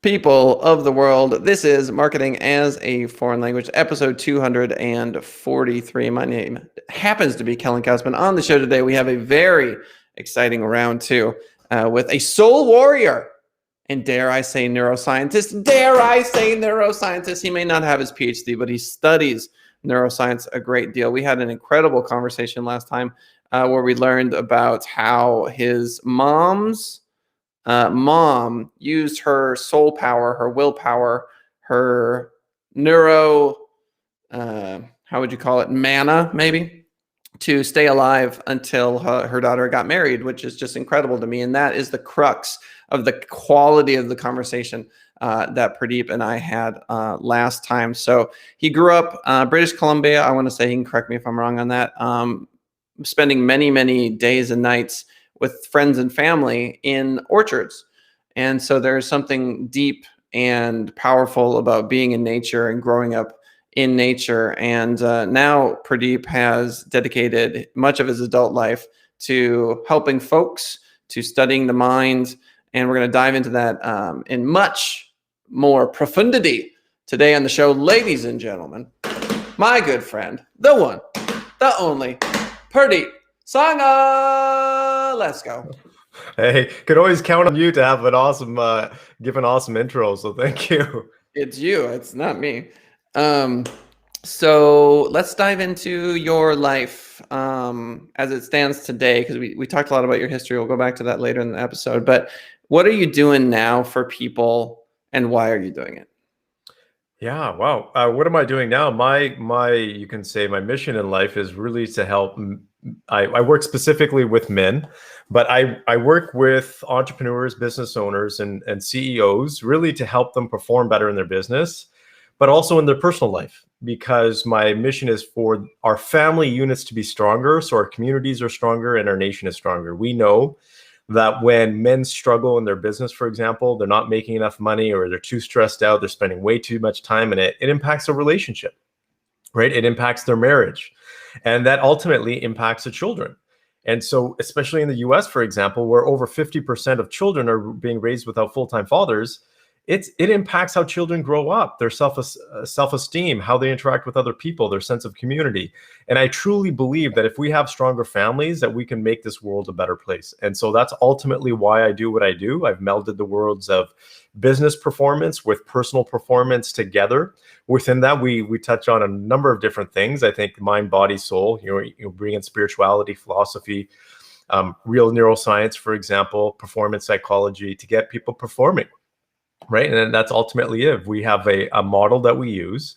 People of the world, this is Marketing as a Foreign Language, episode 243. My name happens to be Kellen Kausman. On the show today, we have a very exciting round two with a soul warrior and dare I say neuroscientist. Dare I say neuroscientist. He may not have his PhD, but he studies neuroscience a great deal. We had an incredible conversation last time where we learned about how his mom used her soul power, her willpower, her how would you call it, mana maybe, to stay alive until her daughter got married, which is just incredible to me. And that is the crux of the quality of the conversation that Purdeep and I had last time. So he grew up British Columbia. I want to say, he can correct me if I'm wrong on that, spending many, many days and nights with friends and family in orchards. And so there's something deep and powerful about being in nature and growing up in nature. And now Purdeep has dedicated much of his adult life to helping folks, to studying the mind. And we're going to dive into that in much more profundity today on the show. Ladies and gentlemen, my good friend, the one, the only, Purdeep Sangha. Let's go. Hey, could always count on you to have an awesome, give an awesome intro. So thank you. It's you. It's not me. So let's dive into your life as it stands today, because we talked a lot about your history. We'll go back to that later in the episode. But what are you doing now for people, and why are you doing it? Yeah, wow. What am I doing now? You can say my mission in life is really to help. I work specifically with men, but I work with entrepreneurs, business owners, and CEOs, really to help them perform better in their business, but also in their personal life, because my mission is for our family units to be stronger, so our communities are stronger and our nation is stronger. We know that when men struggle in their business, for example, they're not making enough money, or they're too stressed out, they're spending way too much time in it, it impacts their relationship, right? It impacts their marriage. And that ultimately impacts the children. And so, especially in the US, for example, where over 50% of children are being raised without full-time fathers, it impacts how children grow up, their self-esteem, how they interact with other people, their sense of community. And I truly believe that if we have stronger families, that we can make this world a better place. And so that's ultimately why I do what I do. I've melded the worlds of business performance with personal performance together. Within that, we touch on a number of different things. I think mind, body, soul, you bring in spirituality, philosophy, real neuroscience, for example, performance psychology, to get people performing. Right. And then that's ultimately it. We have a model that we use,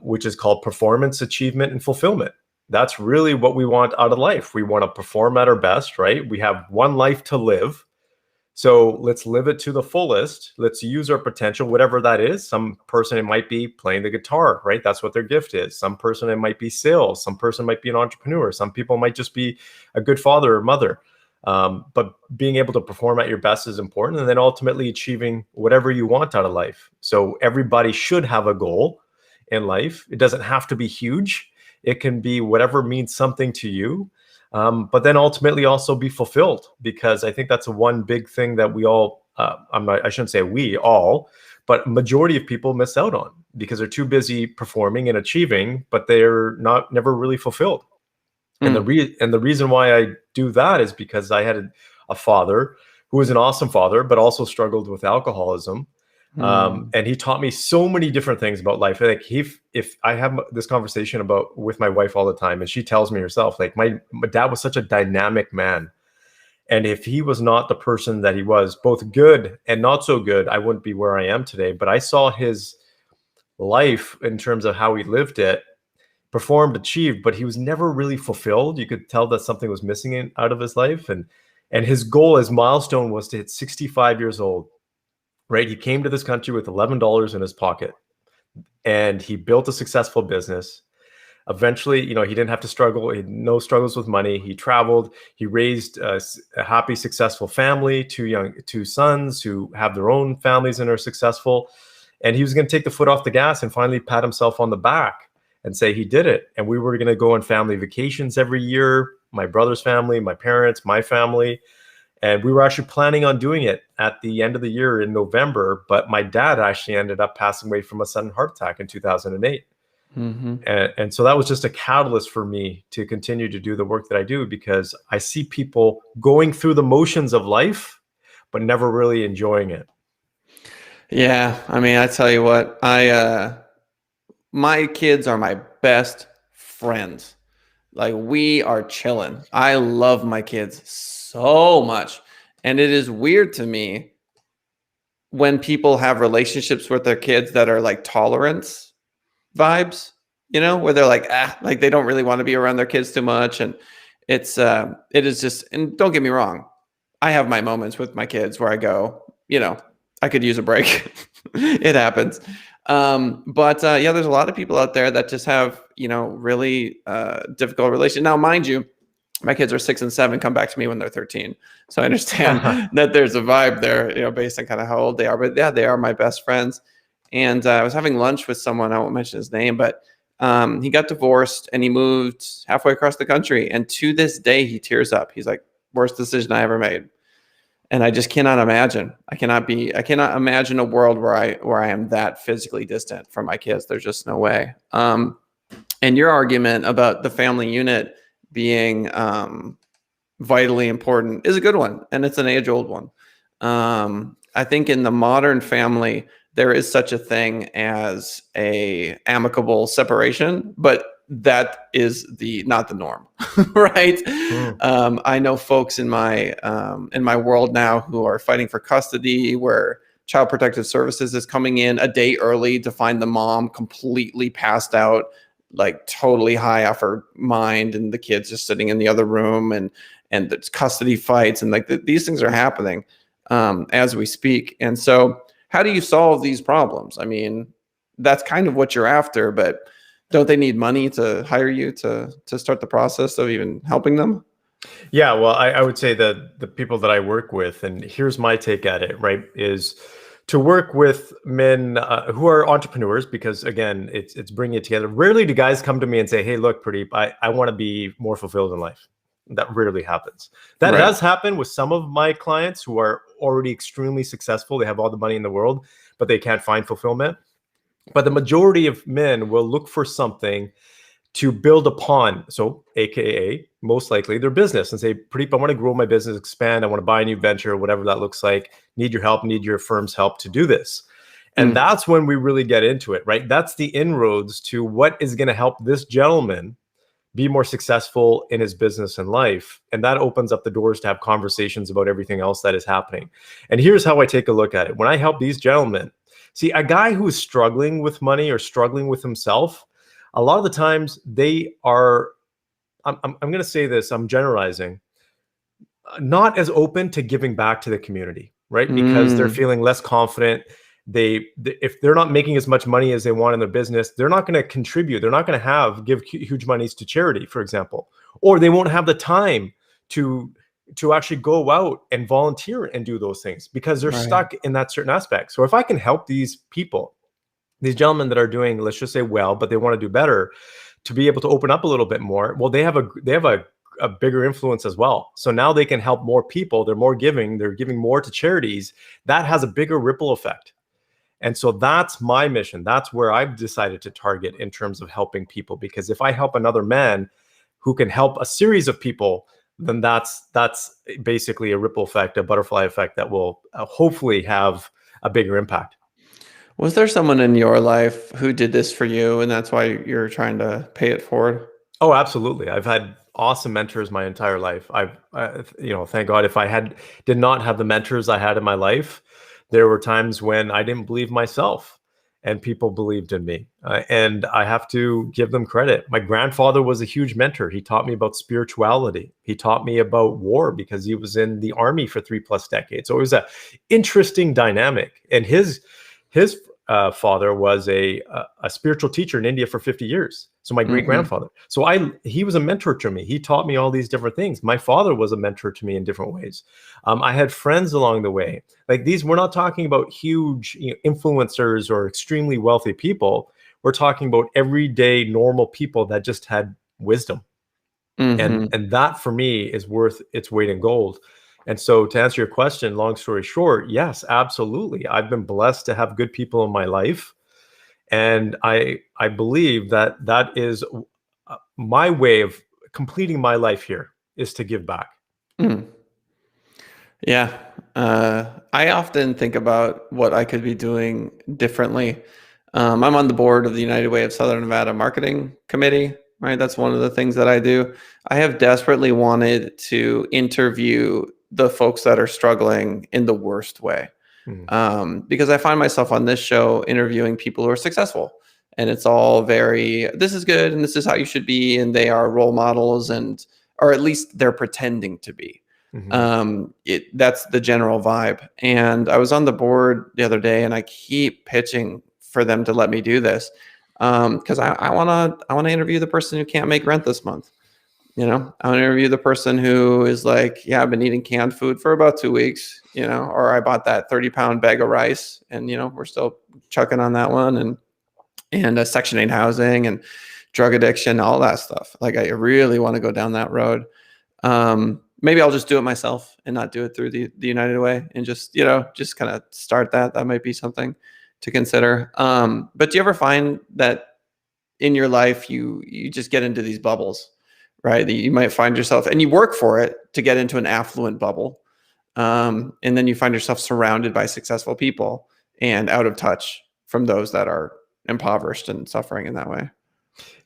which is called performance, achievement, and fulfillment. That's really what we want out of life. We want to perform at our best, right? We have one life to live. So let's live it to the fullest. Let's use our potential, whatever that is. Some person, it might be playing the guitar, right? That's what their gift is. Some person, it might be sales. Some person might be an entrepreneur. Some people might just be a good father or mother. But being able to perform at your best is important, and then ultimately achieving whatever you want out of life. So everybody should have a goal in life. It doesn't have to be huge. It can be whatever means something to you, but then ultimately also be fulfilled, because I think that's one big thing that we all, I shouldn't say we all, but majority of people miss out on, because they're too busy performing and achieving, but they're never really fulfilled. And the reason why I do that is because I had a father who was an awesome father, but also struggled with alcoholism. And he taught me so many different things about life. Like if I have this conversation with my wife all the time, and she tells me herself, like, my dad was such a dynamic man. And if he was not the person that he was, both good and not so good, I wouldn't be where I am today. But I saw his life in terms of how he lived it, performed, achieved, but he was never really fulfilled. You could tell that something was missing out of his life. And his goal, his milestone, was to hit 65 years old, right? He came to this country with $11 in his pocket, and he built a successful business. Eventually, he didn't have to struggle. He had no struggles with money. He traveled. He raised a happy, successful family, two sons who have their own families and are successful. And he was going to take the foot off the gas and finally pat himself on the back and say he did it. And we were going to go on family vacations every year, my brother's family, my parents, my family. And we were actually planning on doing it at the end of the year in November, but my dad actually ended up passing away from a sudden heart attack in 2008. Mm-hmm. And so that was just a catalyst for me to continue to do the work that I do, because I see people going through the motions of life, but never really enjoying it. Yeah, I mean, I tell you what, my kids are my best friends. Like, we are chilling. I love my kids so much. And it is weird to me when people have relationships with their kids that are like tolerance vibes, where they're like, like they don't really want to be around their kids too much. And it is just, and don't get me wrong, I have my moments with my kids where I go, I could use a break. It happens. But yeah, there's a lot of people out there that just have, really difficult relations. Now, mind you, my kids are 6 and 7, come back to me when they're 13. So I understand that there's a vibe there, based on kind of how old they are. But yeah, they are my best friends. And I was having lunch with someone, I won't mention his name, but he got divorced and he moved halfway across the country. And to this day, he tears up. He's like, worst decision I ever made. And I just cannot imagine. I cannot imagine a world where I am that physically distant from my kids. There's just no way. And your argument about the family unit being vitally important is a good one, and it's an age-old one. I think in the modern family, there is such a thing as a amicable separation, but that is not the norm, right? I know folks in my world now who are fighting for custody, where Child Protective Services is coming in a day early to find the mom completely passed out, like totally high off her mind, and the kids just sitting in the other room, and it's custody fights, and like these things are happening as we speak. And so, how do you solve these problems? I mean, that's kind of what you're after, but don't they need money to hire you to start the process of even helping them? Yeah, well, I would say that the people that I work with, and here's my take at it, right, is to work with men who are entrepreneurs, because again, it's bringing it together. Rarely do guys come to me and say, "Hey, look, Purdeep, I want to be more fulfilled in life." That rarely happens. That does happen with some of my clients who are already extremely successful. They have all the money in the world, but they can't find fulfillment. But the majority of men will look for something to build upon. So AKA, most likely their business, and say, Purdeep, I want to grow my business, expand. I want to buy a new venture, whatever that looks like. Need your help, need your firm's help to do this. And that's when we really get into it, right? That's the inroads to what is going to help this gentleman be more successful in his business and life. And that opens up the doors to have conversations about everything else that is happening. And here's how I take a look at it. When I help these gentlemen, see, a guy who is struggling with money or struggling with himself, a lot of the times they are, I'm going to say this, I'm generalizing, not as open to giving back to the community, right? Because they're feeling less confident. If they're not making as much money as they want in their business, they're not going to contribute. They're not going to give huge monies to charity, for example, or they won't have the time to actually go out and volunteer and do those things because they're stuck in that certain aspect. So if I can help these people, these gentlemen that are doing, let's just say, well, but they want to do better, to be able to open up a little bit more, well, they have a bigger influence as well. So now they can help more people. They're more giving. They're giving more to charities. That has a bigger ripple effect. And so that's my mission. That's where I've decided to target in terms of helping people. Because if I help another man who can help a series of people, then that's basically a ripple effect, a butterfly effect that will hopefully have a bigger impact. Was there someone in your life who did this for you, and that's why you're trying to pay it forward? Oh, absolutely. I've had awesome mentors my entire life. Thank God, if I did not have the mentors I had in my life, there were times when I didn't believe myself and people believed in me. And I have to give them credit. My grandfather was a huge mentor. He taught me about spirituality. He taught me about war because he was in the army for 3+ decades. So it was an interesting dynamic. And his father was a spiritual teacher in India for 50 years. So my great grandfather. So he was a mentor to me. He taught me all these different things. My father was a mentor to me in different ways. I had friends along the way. Like these, we're not talking about huge influencers or extremely wealthy people. We're talking about everyday normal people that just had wisdom. And that for me is worth its weight in gold. And so to answer your question, long story short, yes, absolutely. I've been blessed to have good people in my life. And I believe that that is my way of completing my life here, is to give back. Mm. Yeah. I often think about what I could be doing differently. I'm on the board of the United Way of Southern Nevada Marketing Committee, right? That's one of the things that I do. I have desperately wanted to interview the folks that are struggling in the worst way. Mm. Because I find myself on this show interviewing people who are successful, and it's all very, this is good and this is how you should be, and they are role models, and or at least they're pretending to be. Mhm. That's the general vibe. And I was on the board the other day, and I keep pitching for them to let me do this, because I want to interview the person who can't make rent this month. I want to interview the person who is like, yeah, I've been eating canned food for about 2 weeks, or I bought that 30-pound bag of rice, and we're still chucking on that one, and Section 8 housing and drug addiction, all that stuff. Like, I really want to go down that road. Maybe I'll just do it myself and not do it through the United Way, and just kind of start that. That might be something to consider. But do you ever find that in your life you just get into these bubbles, right? That you might find yourself, and you work for it to get into an affluent bubble, and then you find yourself surrounded by successful people and out of touch from those that are impoverished and suffering in that way.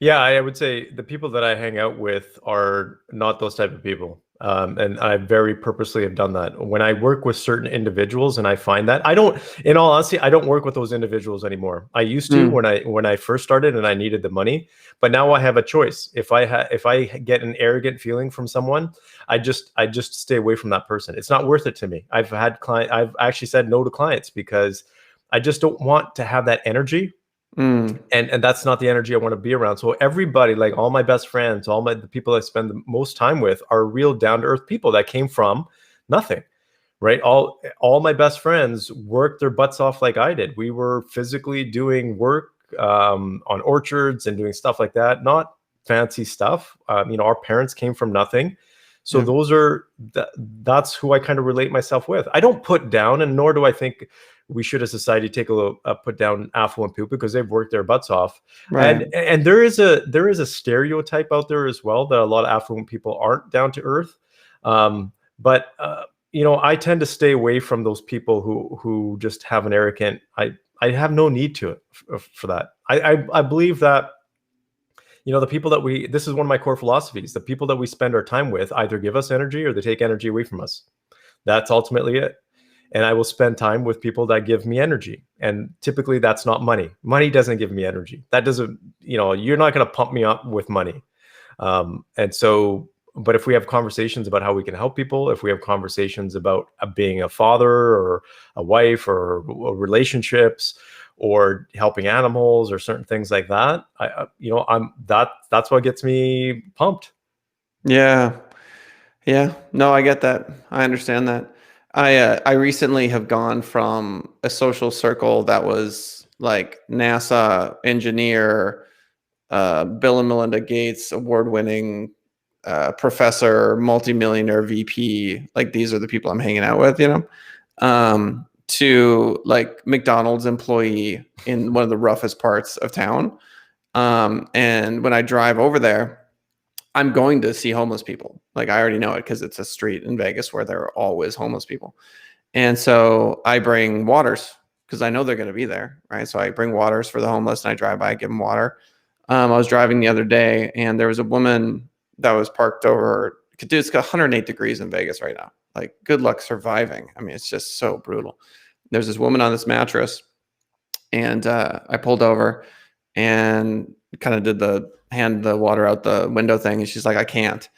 Yeah, I would say the people that I hang out with are not those type of people. And I very purposely have done that. When I work with certain individuals and I find that, I don't, in all honesty, I don't work with those individuals anymore. I used to when I first started and I needed the money, but now I have a choice. If I get an arrogant feeling from someone, I just stay away from that person. It's not worth it to me. I've actually said no to clients because I just don't want to have that energy. And that's not the energy I want to be around. So everybody, like all my best friends, the people I spend the most time with, are real down to earth people that came from nothing, right? All my best friends worked their butts off like I did. We were physically doing work on orchards and doing stuff like that, not fancy stuff. Our parents came from nothing. So that's who I kind of relate myself with. I don't put down, and nor do I think we should as society take a put down affluent people, because they've worked their butts off. Right. And there is a stereotype out there as well that a lot of affluent people aren't down to earth. But I tend to stay away from those people who just have an arrogant. I have no need to it for that. I believe that the people that this is one of my core philosophies. The people that we spend our time with either give us energy or they take energy away from us. That's ultimately it. And I will spend time with people that give me energy. And typically that's not money. Money doesn't give me energy. That doesn't, you're not going to pump me up with money. But if we have conversations about how we can help people, if we have conversations about being a father or a wife or relationships or helping animals or certain things like that, that's what gets me pumped. Yeah. Yeah. No, I get that. I understand that. I recently have gone from a social circle that was like NASA engineer, Bill and Melinda Gates award-winning professor, multimillionaire VP. Like, these are the people I'm hanging out with, to like McDonald's employee in one of the roughest parts of town. And when I drive over there, I'm going to see homeless people. Like, I already know it because it's a street in Vegas where there are always homeless people. And so I bring waters because I know they're going to be there, right? So I bring waters for the homeless, and I drive by, give them water. I was driving the other day, and there was a woman that was parked over. Dude, it's got 108 degrees in Vegas right now. Like, good luck surviving. I mean, it's just so brutal. There's this woman on this mattress, and I pulled over and kind of did hand the water out the window thing, and she's like, I can't.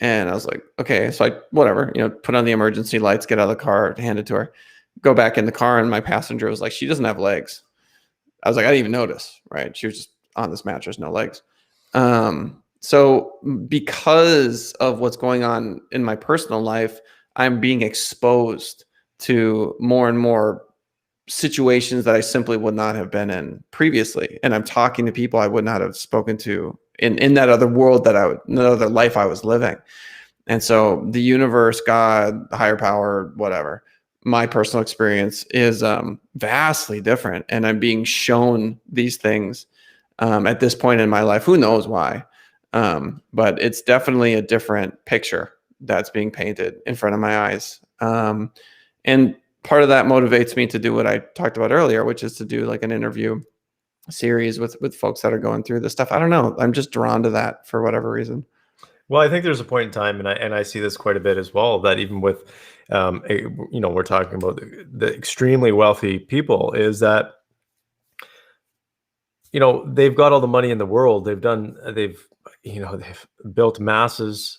And I was like, okay. So I, whatever, put on the emergency lights, get out of the car, hand it to her, go back in the car, and my passenger was like, she doesn't have legs. I was like, I didn't even notice, right? She was just on this mattress, no legs. So because of what's going on in my personal life, I'm being exposed to more and more situations that I simply would not have been in previously. And I'm talking to people I would not have spoken to in that other world, that that other life I was living. And so the universe, God, higher power, whatever, my personal experience is vastly different. And I'm being shown these things at this point in my life. Who knows why? But it's definitely a different picture that's being painted in front of my eyes. And part of that motivates me to do what I talked about earlier, which is to do like an interview series with folks that are going through this stuff. I don't know. I'm just drawn to that for whatever reason. Well, I think there's a point in time, and I see this quite a bit as well, that even with, we're talking about the extremely wealthy people, is that, they've got all the money in the world. They've built masses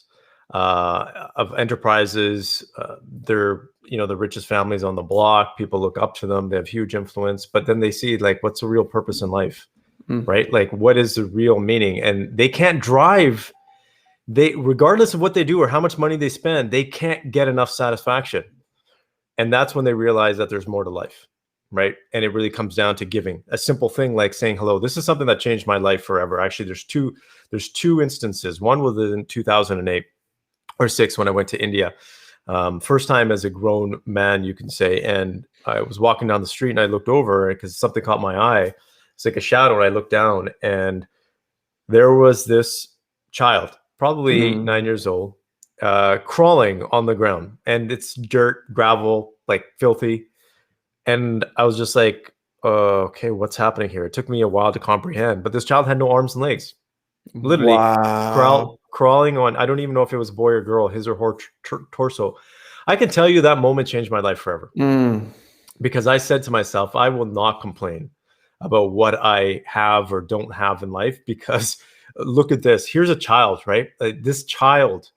of enterprises. They're, the richest families on the block. People look up to them. They have huge influence, but then they see like, what's the real purpose in life, right? Like, what is the real meaning? And they can't drive. Regardless of what they do or how much money they spend, they can't get enough satisfaction. And that's when they realize that there's more to life, right? And it really comes down to giving. A simple thing like saying hello. This is something that changed my life forever. Actually, there's two instances. One was in 2008 or 6 when I went to India. First time as a grown man, you can say. And I was walking down the street and I looked over because something caught my eye. It's like a shadow. And I looked down and there was this child, probably 8, 9 years old, crawling on the ground, and it's dirt, gravel, like filthy. And I was just like, okay, what's happening here? It took me a while to comprehend, but this child had no arms and legs, literally. Wow. Crawling on, I don't even know if it was a boy or girl, his or her torso. I can tell you that moment changed my life forever, because I said to myself, I will not complain about what I have or don't have in life, because look at this. Here's a child, right? This child,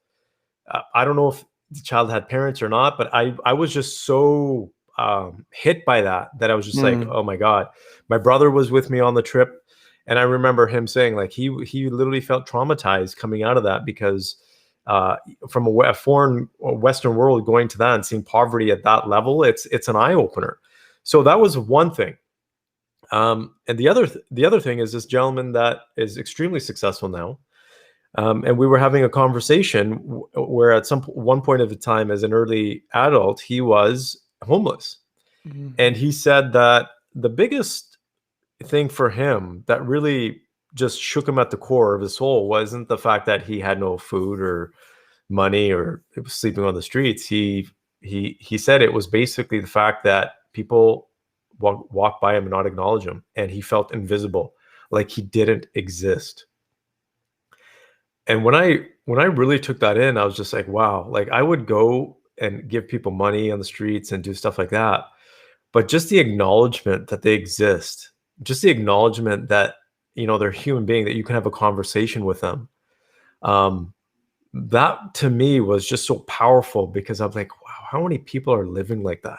I don't know if the child had parents or not, but I was just so hit by that I was just like, oh my God. My brother was with me on the trip, and I remember him saying like he literally felt traumatized coming out of that, because from a foreign Western world, going to that and seeing poverty at that level, it's an eye opener. So that was one thing. And the other thing is this gentleman that is extremely successful now. And we were having a conversation where at one point of the time as an early adult, he was homeless. And he said that the biggest thing for him that really just shook him at the core of his soul wasn't the fact that he had no food or money or was sleeping on the streets. He said it was basically the fact that people walk by him and not acknowledge him, and he felt invisible, like he didn't exist. And when I really took that in, I was just like, wow, like I would go and give people money on the streets and do stuff like that, but just the acknowledgement that they exist, just the acknowledgement that they're a human being, that you can have a conversation with them, that to me was just so powerful, because I'm like, wow, how many people are living like that?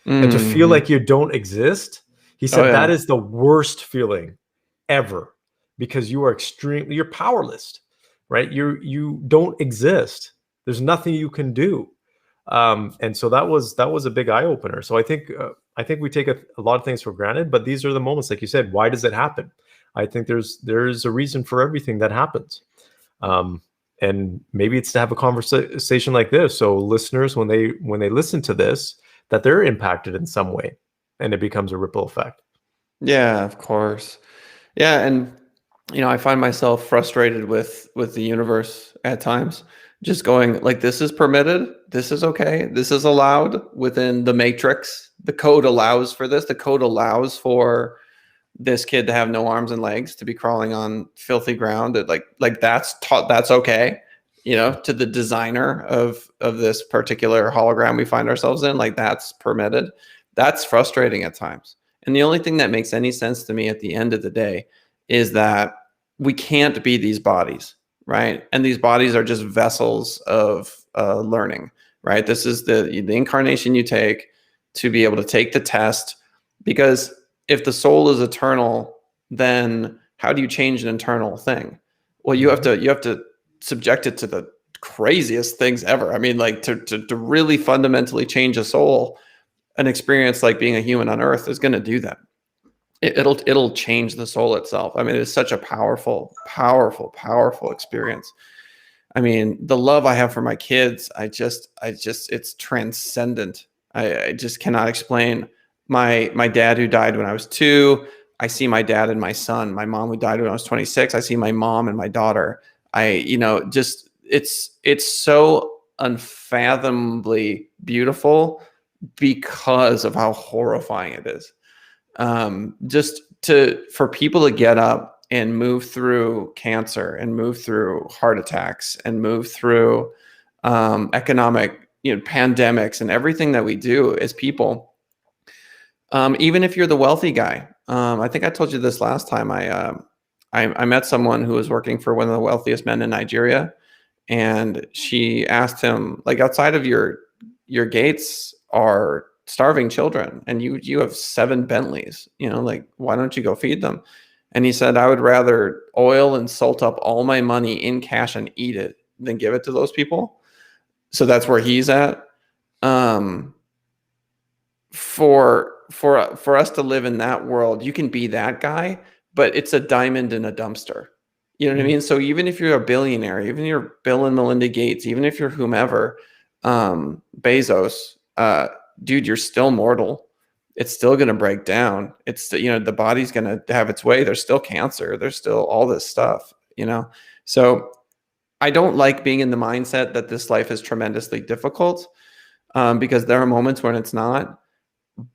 And to feel like you don't exist, he said, that is the worst feeling ever, because you're powerless, right? You don't exist. There's nothing you can do. And so that was a big eye opener. So I think we take a lot of things for granted, but these are the moments, like you said, why does it happen? I think there's a reason for everything that happens. And maybe it's to have a conversation like this. So listeners, when they listen to this, that they're impacted in some way, and it becomes a ripple effect. Yeah, of course. Yeah. And, I find myself frustrated with the universe at times, just going like, this is permitted. This is okay. This is allowed within the matrix. The code allows for this. The code allows for this kid to have no arms and legs, to be crawling on filthy ground. Like that's okay. To the designer of this particular hologram we find ourselves in, like that's permitted. That's frustrating at times. And the only thing that makes any sense to me at the end of the day is that we can't be these bodies, right? And these bodies are just vessels of learning, right? This is the incarnation you take to be able to take the test, because if the soul is eternal, then how do you change an eternal thing? Well, you have to subject it to the craziest things ever. I mean, like to really fundamentally change a soul, an experience like being a human on earth is going to do that. It'll change the soul itself. I mean, it's such a powerful experience. I mean, the love I have for my kids, it's transcendent. I just cannot explain. My dad who died when I was 2, I see my dad and my son. My mom who died when I was 26, I see my mom and my daughter. Just it's so unfathomably beautiful because of how horrifying it is. For people to get up and move through cancer and move through heart attacks and move through economic, pandemics and everything that we do as people. Even if you're the wealthy guy, I think I told you this last time. I met someone who was working for one of the wealthiest men in Nigeria, and she asked him, like, outside of your gates are starving children, and you have 7 Bentleys, like, why don't you go feed them? And he said, I would rather oil and salt up all my money in cash and eat it than give it to those people. So that's where he's at. For us to live in that world, you can be that guy, but it's a diamond in a dumpster. You know what I mean? So even if you're a billionaire, even if you're Bill and Melinda Gates, even if you're whomever, Bezos, dude, you're still mortal. It's still going to break down. It's, the body's going to have its way. There's still cancer. There's still all this stuff, So I don't like being in the mindset that this life is tremendously difficult, because there are moments when it's not.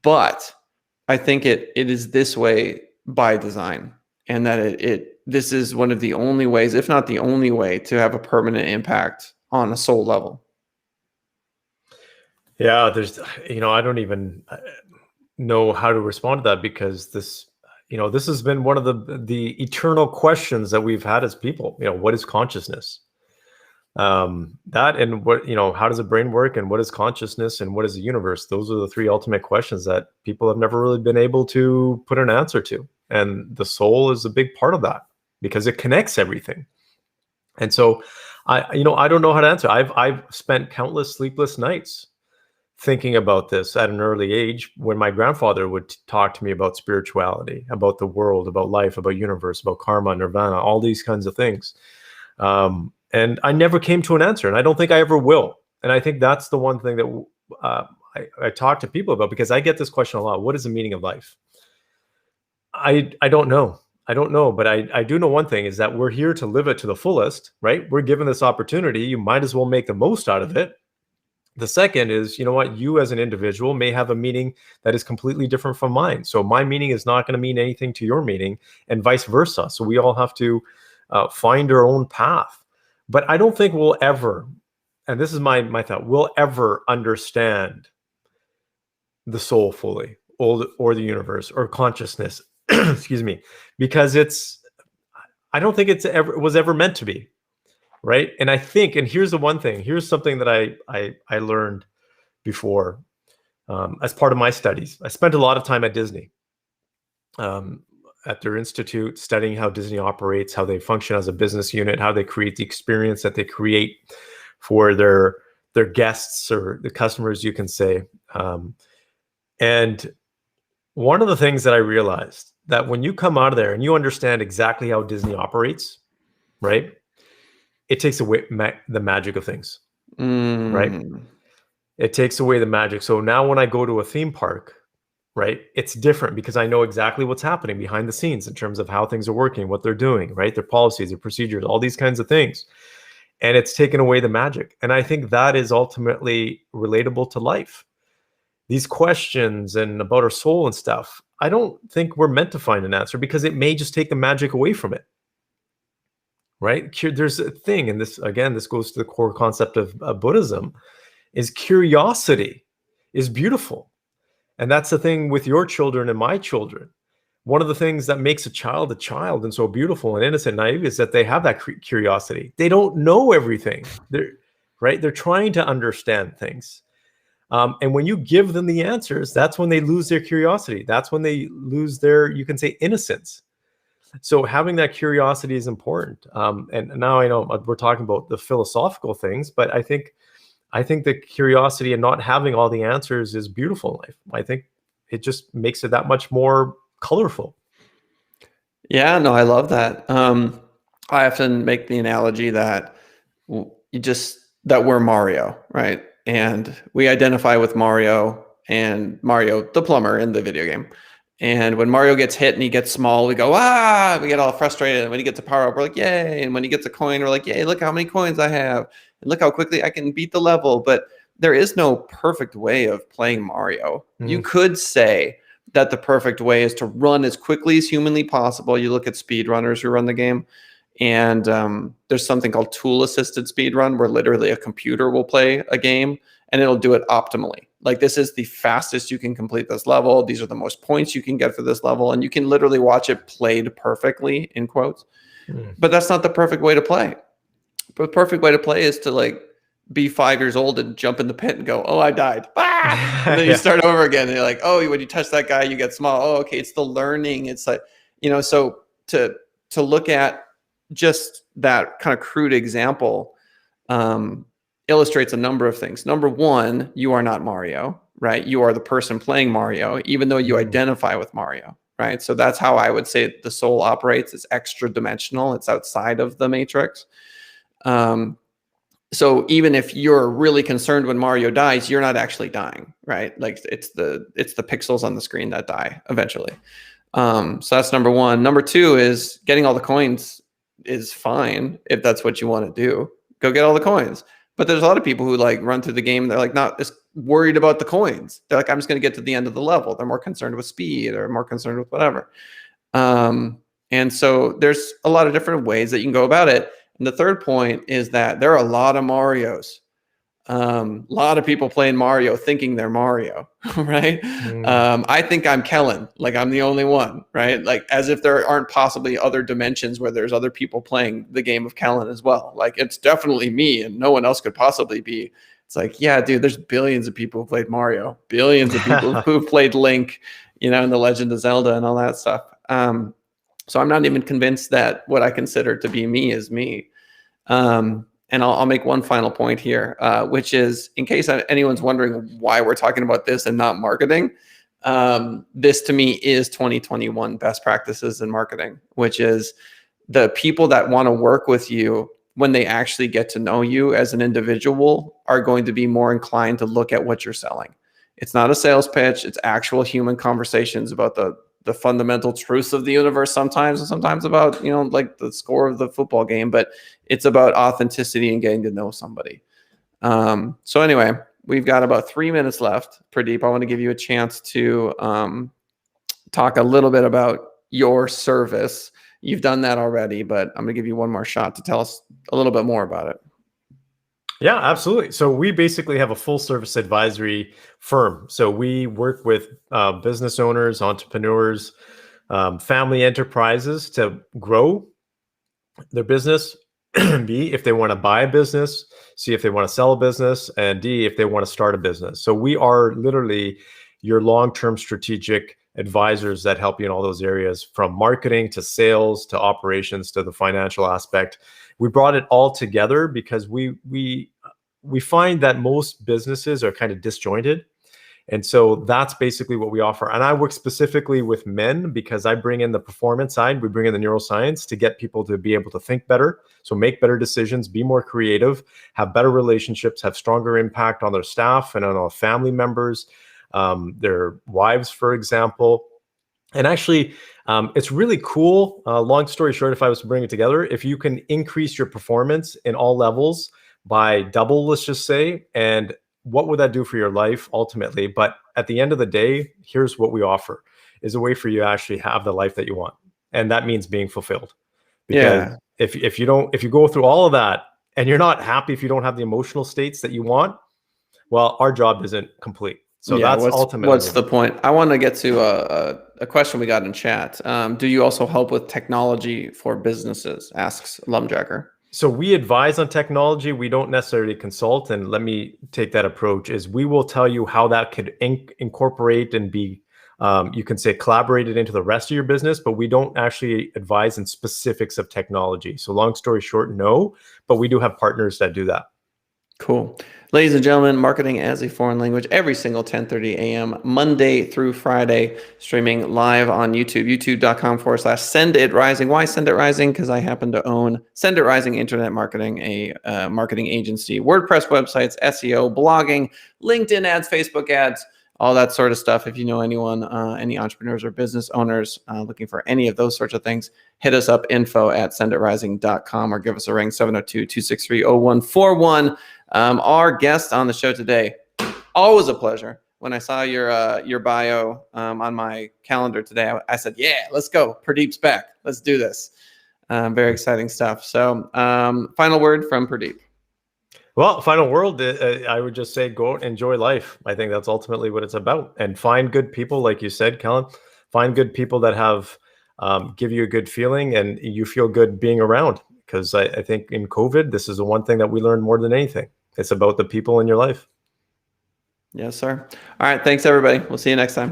But I think it is this way by design, and that this is one of the only ways, if not the only way, to have a permanent impact on a soul level. Yeah, I don't even know how to respond to that, because this has been one of the eternal questions that we've had as people. What is consciousness? That, and what, how does the brain work, and what is consciousness, and what is the universe? Those are the 3 ultimate questions that people have never really been able to put an answer to. And the soul is a big part of that, because it connects everything. And so I don't know how to answer. I've spent countless sleepless nights thinking about this at an early age, when my grandfather would talk to me about spirituality, about the world, about life, about universe, about karma, nirvana, all these kinds of things. And I never came to an answer, and I don't think I ever will. And I think that's the one thing that I talk to people about, because I get this question a lot. What is the meaning of life? I don't know. I don't know, but I do know one thing, is that we're here to live it to the fullest, right? We're given this opportunity. You might as well make the most out of it. The second is, you as an individual may have a meaning that is completely different from mine. So my meaning is not going to mean anything to your meaning, and vice versa. So we all have to find our own path. But I don't think we'll ever, and this is my thought, we'll ever understand the soul fully, or the universe, or consciousness, excuse me, because I don't think was ever meant to be. Right. And I think, and here's the one thing, here's something that I learned before, as part of my studies. I spent a lot of time at Disney, at their institute, studying how Disney operates, how they function as a business unit, how they create the experience that they create for their guests, or the customers, you can say. And one of the things that I realized, that when you come out of there and you understand exactly how Disney operates, right, it takes away the magic of things, right? It takes away the magic. So now when I go to a theme park, right, it's different, because I know exactly what's happening behind the scenes in terms of how things are working, what they're doing, right? Their policies, their procedures, all these kinds of things. And it's taken away the magic. And I think that is ultimately relatable to life. These questions and about our soul and stuff, I don't think we're meant to find an answer, because it may just take the magic away from it. Right? There's a thing, and this goes to the core concept of Buddhism, is curiosity is beautiful. And that's the thing with your children and my children. One of the things that makes a child and so beautiful and innocent and naive is that they have that curiosity. They don't know everything. They're trying to understand things. And when you give them the answers, that's when they lose their curiosity. That's when they lose their, you can say, innocence. So having that curiosity is important. And now I know we're talking about the philosophical things, but I think the curiosity and not having all the answers is beautiful in life. I think it just makes it that much more colorful. Yeah, no, I love that. I often make the analogy that that we're Mario, right? And we identify with Mario and Mario the plumber in the video game. And when Mario gets hit and he gets small, we go, ah, we get all frustrated. And when he gets a power up, we're like, yay. And when he gets a coin, we're like, yay, look how many coins I have. And look how quickly I can beat the level. But there is no perfect way of playing Mario. You could say that the perfect way is to run as quickly as humanly possible. You look at speedrunners who run the game. And there's something called tool-assisted speedrun, where literally a computer will play a game and it'll do it optimally. Like, this is the fastest you can complete this level. These are the most points you can get for this level. And you can literally watch it played perfectly, in quotes. But that's not the perfect way to play. But the perfect way to play is to, like, be 5 years old and jump in the pit and go, oh, I died. Ah! And then you start over again. And you're like, oh, when you touch that guy, you get small. Oh, okay. It's the learning. It's like, so to look at just that kind of crude example illustrates a number of things. Number one, you are not Mario, right? You are the person playing Mario, even though you identify with Mario, right? So that's how I would say the soul operates. It's extra dimensional. It's outside of the matrix. So even if you're really concerned when Mario dies, you're not actually dying, right? Like, it's the pixels on the screen that die eventually. So that's number one. Number two is getting all the coins is fine if that's what you want to do. Go get all the coins. But there's a lot of people who, like, run through the game. They're like not as worried about the coins. They're like, I'm just going to get to the end of the level. They're more concerned with speed or more concerned with whatever. And so there's a lot of different ways that you can go about it. And the third point is that there are a lot of Marios. A lot of people playing Mario thinking they're Mario, right? I think I'm Kellen, like I'm the only one, right? Like, as if there aren't possibly other dimensions where there's other people playing the game of Kellen as well. Like, it's definitely me and no one else could possibly be. It's like, yeah, dude, there's billions of people who played Mario, billions of people who've played Link, in The Legend of Zelda and all that stuff. So I'm not even convinced that what I consider to be me is me. And I'll make one final point here, which is, in case anyone's wondering why we're talking about this and not marketing, this to me is 2021 best practices in marketing, which is the people that want to work with you, when they actually get to know you as an individual, are going to be more inclined to look at what you're selling. It's not a sales pitch. It's actual human conversations about the fundamental truths of the universe sometimes, and sometimes about, like the score of the football game, but it's about authenticity and getting to know somebody. So anyway, we've got about 3 minutes left. Purdeep, I want to give you a chance to talk a little bit about your service. You've done that already, but I'm going to give you one more shot to tell us a little bit more about it. Yeah, absolutely. So we basically have a full service advisory firm. So we work with business owners, entrepreneurs, family enterprises to grow their business. B, if they want to buy a business. C, if they want to sell a business. And D, if they want to start a business. So we are literally your long-term strategic advisors that help you in all those areas, from marketing to sales to operations to the financial aspect. We brought it all together because we find that most businesses are kind of disjointed. And so that's basically what we offer. And I work specifically with men because I bring in the performance side. We bring in the neuroscience to get people to be able to think better. So make better decisions, be more creative, have better relationships, have stronger impact on their staff and on our family members, their wives, for example. And actually, it's really cool. Long story short, if I was to bring it together, if you can increase your performance in all levels by double, let's just say, and what would that do for your life ultimately? But at the end of the day, here's what we offer, is a way for you to actually have the life that you want. And that means being fulfilled. Because if you go through all of that and you're not happy, if you don't have the emotional states that you want, well, our job isn't complete. So that's ultimately what's the point. I want to get to a question we got in chat. Do you also help with technology for businesses? Asks Lumjacker. So we advise on technology. We don't necessarily consult. And let me take that approach, is we will tell you how that could incorporate and be, you can say, collaborated into the rest of your business, but we don't actually advise in specifics of technology. So long story short, no, but we do have partners that do that. Cool. Ladies and gentlemen, marketing as a foreign language every single 10:30 a.m. Monday through Friday, streaming live on YouTube, youtube.com/Send It Rising. Why Send It Rising? Because I happen to own Send It Rising Internet Marketing, a marketing agency, WordPress websites, SEO, blogging, LinkedIn ads, Facebook ads, all that sort of stuff. If you know anyone, any entrepreneurs or business owners looking for any of those sorts of things, hit us up, info@senditrising.com, or give us a ring, 702-263-0141. Our guest on the show today, always a pleasure. When I saw your bio on my calendar today, I said, yeah, let's go. Purdeep's back. Let's do this. Very exciting stuff. So final word from Purdeep. Well, final word, I would just say go out and enjoy life. I think that's ultimately what it's about. And find good people, like you said, Kellen. Find good people that have give you a good feeling and you feel good being around. Because I think in COVID, this is the one thing that we learned more than anything. It's about the people in your life. Yes, sir. All right. Thanks, everybody. We'll see you next time.